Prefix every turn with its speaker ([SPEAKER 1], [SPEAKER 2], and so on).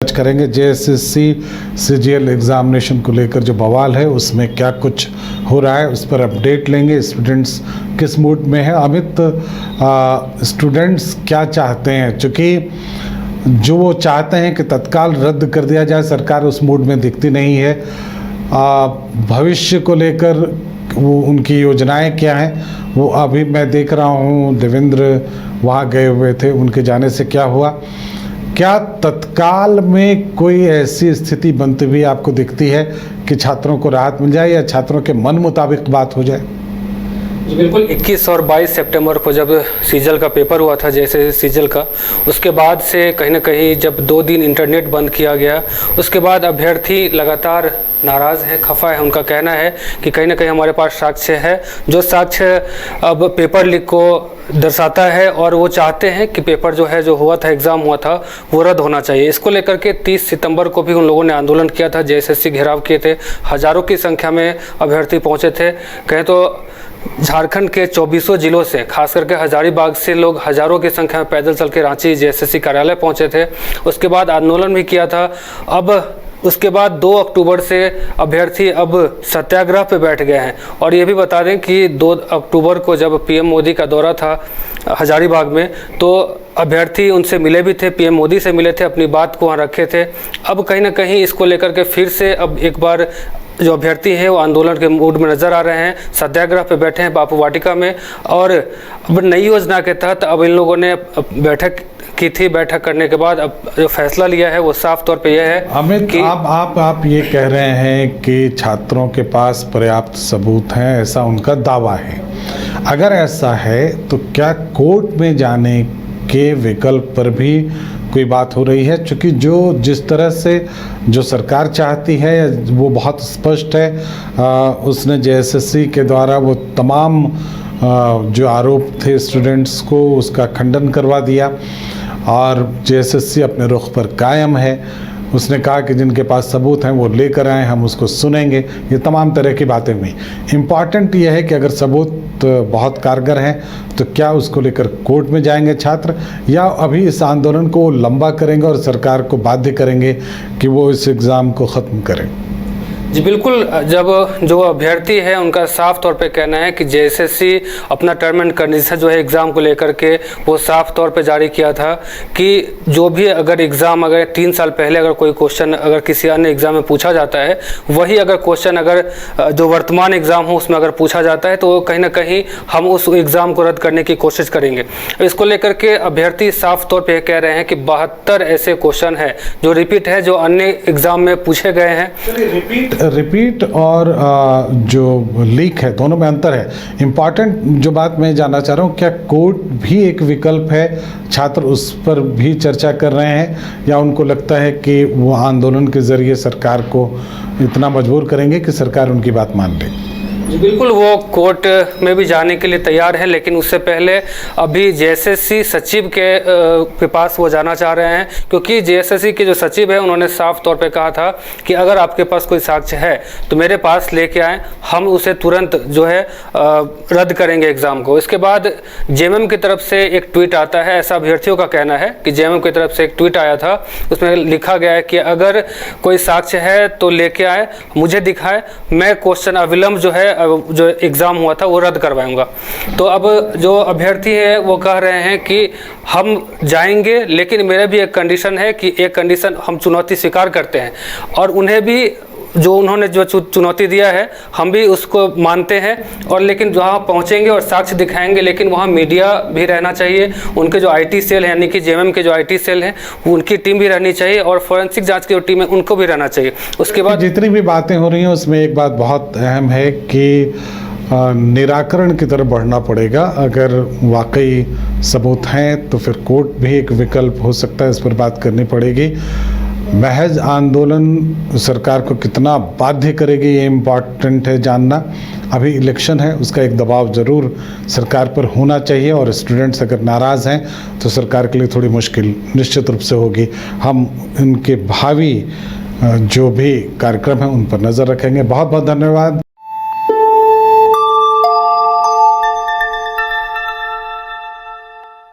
[SPEAKER 1] करेंगे JSSC CGL examination को लेकर जो बवाल है उसमें क्या कुछ हो रहा है उस पर अपडेट लेंगे। स्टूडेंट्स किस मूड में है अमित, स्टूडेंट्स क्या चाहते हैं, क्योंकि जो वो चाहते हैं कि तत्काल रद्द कर दिया जाए सरकार उस मूड में दिखती नहीं है। भविष्य को लेकर वो उनकी योजनाएं क्या हैं वो अभी मैं देख रहा हूँ। देवेंद्र वहाँ गए हुए थे, उनके जाने से क्या हुआ, क्या तत्काल में कोई ऐसी स्थिति बनती हुई आपको दिखती है कि छात्रों को राहत मिल जाए या छात्रों के मन मुताबिक बात हो जाए?
[SPEAKER 2] जी बिल्कुल, 21 और 22 सितंबर को जब सीजल का पेपर हुआ था, जैसे सीजल का, उसके बाद से कहीं ना कहीं जब 2 दिन इंटरनेट बंद किया गया, उसके बाद अभ्यर्थी लगातार नाराज़ है, खफा है। उनका कहना है कि कहीं ना कहीं हमारे पास साक्ष्य है, जो साक्ष्य अब पेपर लीक को दर्शाता है और वो चाहते हैं कि पेपर जो है, जो हुआ था, एग्ज़ाम हुआ था, वो रद्द होना चाहिए। इसको लेकर के 30 सितंबर को भी उन लोगों ने आंदोलन किया था, जेएसएससी घेराव किए थे, हज़ारों की संख्या में अभ्यर्थी पहुँचे थे। कहें तो झारखंड के 24 जिलों से, खास करके हजारीबाग से लोग हज़ारों की संख्या में पैदल चल के रांची जेएसएससी कार्यालय पहुंचे थे। उसके बाद आंदोलन भी किया था। अब उसके बाद 2 अक्टूबर से अभ्यर्थी अब सत्याग्रह पे बैठ गए हैं। और ये भी बता दें कि 2 अक्टूबर को जब पीएम मोदी का दौरा था हजारीबाग में, तो अभ्यर्थी उनसे मिले भी थे, पीएम मोदी से मिले थे, अपनी बात को वहाँ रखे थे। अब कहीं ना कहीं इसको लेकर के फिर से अब एक बार जो अभ्यर्थी हैं वो आंदोलन के मूड में नज़र आ रहे हैं, सत्याग्रह पे बैठे हैं बापू वाटिका में। और अब नई योजना के तहत अब इन लोगों ने बैठक की थी। बैठक करने के बाद अब जो फैसला लिया है वो साफ तौर पे यह है
[SPEAKER 1] अमित कि आप ये कह रहे हैं कि छात्रों के पास पर्याप्त सबूत हैं, ऐसा उनका दावा है। अगर ऐसा है तो क्या कोर्ट में जाने के विकल्प पर भी कोई बात हो रही है? क्योंकि जिस तरह से जो सरकार चाहती है वो बहुत स्पष्ट है। उसने जेएसएससी के द्वारा वो तमाम जो आरोप थे स्टूडेंट्स को, उसका खंडन करवा दिया और जेएसएससी अपने रुख पर कायम है। उसने कहा कि जिनके पास सबूत हैं वो लेकर आए, हम उसको सुनेंगे। ये तमाम तरह की बातें हुई। इम्पॉर्टेंट ये है कि अगर सबूत बहुत कारगर हैं तो क्या उसको लेकर कोर्ट में जाएंगे छात्र, या अभी इस आंदोलन को लंबा करेंगे और सरकार को बाध्य करेंगे कि वो इस एग्ज़ाम को ख़त्म करें?
[SPEAKER 2] जी बिल्कुल, जब जो अभ्यर्थी है उनका साफ तौर पे कहना है कि जेएसएससी अपना टर्म एंड कंडीशन जो है एग्ज़ाम को लेकर के वो साफ तौर पे जारी किया था कि जो भी अगर एग्ज़ाम अगर 3 साल पहले अगर कोई क्वेश्चन अगर किसी अन्य एग्ज़ाम में पूछा जाता है, वही अगर क्वेश्चन अगर जो वर्तमान एग्ज़ाम हो उसमें अगर पूछा जाता है तो कहीं ना कहीं हम उस एग्ज़ाम को रद्द करने की कोशिश करेंगे। इसको लेकर के अभ्यर्थी साफ तौर पर कह रहे हैं कि 72 ऐसे क्वेश्चन है जो रिपीट है, जो अन्य एग्ज़ाम में पूछे गए हैं।
[SPEAKER 1] रिपीट और जो लीक है दोनों में अंतर है। इम्पॉर्टेंट जो बात मैं जानना चाह रहा हूँ, क्या कोर्ट भी एक विकल्प है? छात्र उस पर भी चर्चा कर रहे हैं या उनको लगता है कि वो आंदोलन के ज़रिए सरकार को इतना मजबूर करेंगे कि सरकार उनकी बात मान ले?
[SPEAKER 2] जी बिल्कुल, वो कोर्ट में भी जाने के लिए तैयार हैं, लेकिन उससे पहले अभी जेएसएससी सचिव के पास वो जाना चाह रहे हैं, क्योंकि जेएसएससी के जो सचिव है उन्होंने साफ तौर पे कहा था कि अगर आपके पास कोई साक्ष्य है तो मेरे पास लेके आएँ, हम उसे तुरंत जो है रद्द करेंगे एग्ज़ाम को। इसके बाद जेएमएम की तरफ से एक ट्वीट आता है, ऐसा अभ्यर्थियों का कहना है कि जेएमएम की तरफ से एक ट्वीट आया था, उसमें लिखा गया है कि अगर कोई साक्ष्य है तो लेके आए, मुझे दिखाए, मैं क्वेश्चन अविलंब जो है जो एग्ज़ाम हुआ था वो रद्द करवाऊंगा। तो अब जो अभ्यर्थी है वो कह रहे हैं कि हम जाएंगे, लेकिन मेरा भी एक कंडीशन है कि एक कंडीशन हम चुनौती स्वीकार करते हैं और उन्हें भी जो उन्होंने जो चुनौती दिया है हम भी उसको मानते हैं। और लेकिन वहाँ पहुँचेंगे और साक्ष्य दिखाएंगे, लेकिन वहाँ मीडिया भी रहना चाहिए, उनके जो आईटी सेल है यानी कि जेएमएम के जो आईटी सेल हैं उनकी टीम भी रहनी चाहिए और फोरेंसिक जांच की जो टीम है उनको भी रहना चाहिए। उसके बाद
[SPEAKER 1] जितनी भी बातें हो रही हैं उसमें एक बात बहुत अहम है कि निराकरण की तरफ बढ़ना पड़ेगा। अगर वाकई सबूत हैं तो फिर कोर्ट भी एक विकल्प हो सकता है, इस पर बात करनी पड़ेगी। महज आंदोलन सरकार को कितना बाध्य करेगी ये इम्पॉर्टेंट है जानना। अभी इलेक्शन है, उसका एक दबाव ज़रूर सरकार पर होना चाहिए और स्टूडेंट्स अगर नाराज़ हैं तो सरकार के लिए थोड़ी मुश्किल निश्चित रूप से होगी। हम इनके भावी जो भी कार्यक्रम हैं उन पर नज़र रखेंगे। बहुत बहुत धन्यवाद।